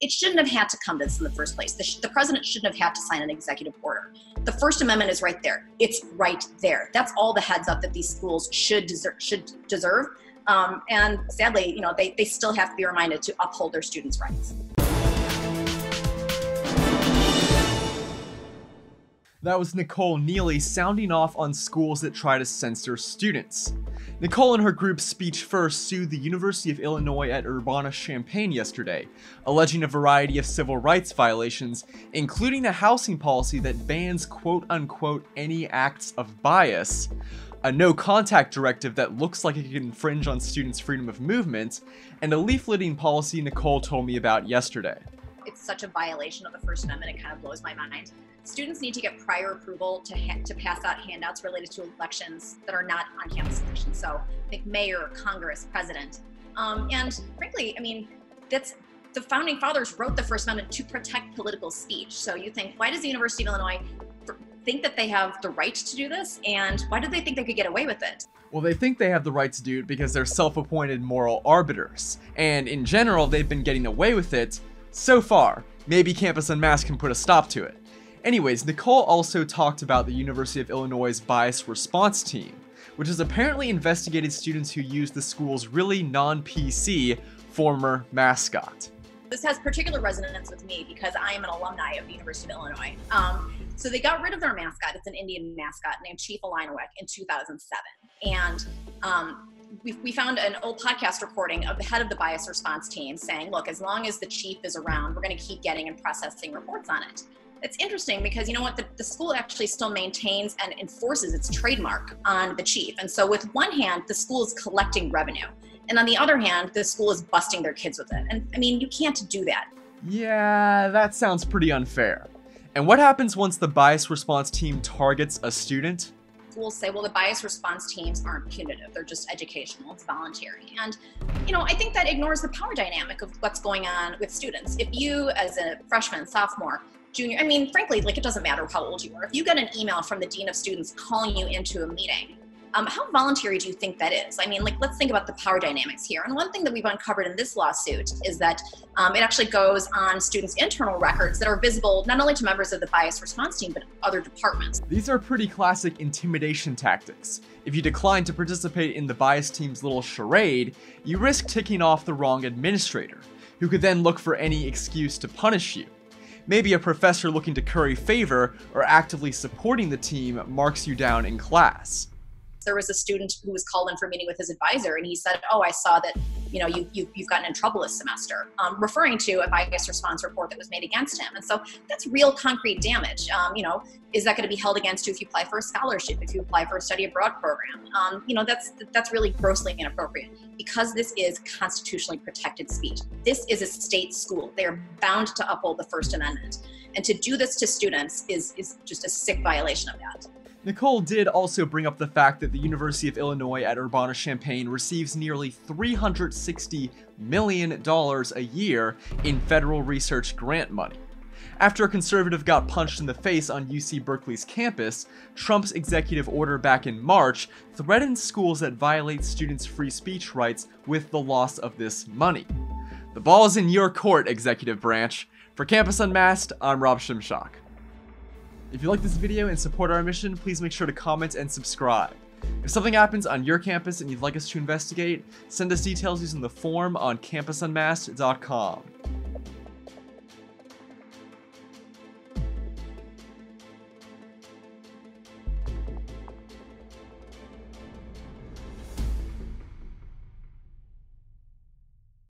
it shouldn't have had to come to this in the first place. The president shouldn't have had to sign an executive order. The First Amendment is right there. It's right there. That's all the heads up that these schools should deserve. And sadly, they still have to be reminded to uphold their students' rights. That was Nicole Neily sounding off on schools that try to censor students. Nicole and her group Speech First sued the University of Illinois at Urbana-Champaign yesterday, alleging a variety of civil rights violations, including a housing policy that bans quote-unquote any acts of bias, a no-contact directive that looks like it could infringe on students' freedom of movement, and a leafleting policy Nicole told me about yesterday. It's such a violation of the First Amendment, it kind of blows my mind. Students need to get prior approval to pass out handouts related to elections that are not on-campus elections. So I think mayor, Congress, president. And frankly, that's the founding fathers wrote the First Amendment to protect political speech. So you think, why does the University of Illinois think that they have the right to do this? And why do they think they could get away with it? Well, they think they have the right to do it because they're self-appointed moral arbiters. And in general, they've been getting away with it so far. Maybe Campus Unmasked can put a stop to it. Anyways, Nicole also talked about the University of Illinois' bias response team, which has apparently investigated students who used the school's really non-PC former mascot. This has particular resonance with me because I am an alumni of the University of Illinois. So they got rid of their mascot. It's an Indian mascot named Chief Illiniwek in 2007. And we found an old podcast recording of the head of the bias response team saying, look, as long as the chief is around, we're going to keep getting and processing reports on it. It's interesting because you know what, the school actually still maintains and enforces its trademark on the chief. And so with one hand, the school is collecting revenue. And on the other hand, the school is busting their kids with it. And you can't do that. Yeah, that sounds pretty unfair. And what happens once the bias response team targets a student? Schools say, well, the bias response teams aren't punitive. They're just educational. It's voluntary. And, I think that ignores the power dynamic of what's going on with students. If you, as a freshman, sophomore, junior, frankly, it doesn't matter how old you are. If you get an email from the dean of students calling you into a meeting, how voluntary do you think that is? Let's think about the power dynamics here. And one thing that we've uncovered in this lawsuit is that it actually goes on students' internal records that are visible not only to members of the bias response team, but other departments. These are pretty classic intimidation tactics. If you decline to participate in the bias team's little charade, you risk ticking off the wrong administrator, who could then look for any excuse to punish you. Maybe a professor looking to curry favor or actively supporting the team marks you down in class. There was a student who was called in for a meeting with his advisor, and he said, oh, I saw that you've gotten in trouble this semester, referring to a bias response report that was made against him. And so that's real concrete damage. Is that going to be held against you if you apply for a scholarship, if you apply for a study abroad program? That's really grossly inappropriate because this is constitutionally protected speech. This is a state school. They are bound to uphold the First Amendment. And to do this to students is just a sick violation of that. Nicole did also bring up the fact that the University of Illinois at Urbana-Champaign receives nearly $360 million a year in federal research grant money. After a conservative got punched in the face on UC Berkeley's campus, Trump's executive order back in March threatened schools that violate students' free speech rights with the loss of this money. The ball is in your court, executive branch. For Campus Unmasked, I'm Rob Shimshock. If you like this video and support our mission, please make sure to comment and subscribe. If something happens on your campus and you'd like us to investigate, send us details using the form on campusunmasked.com.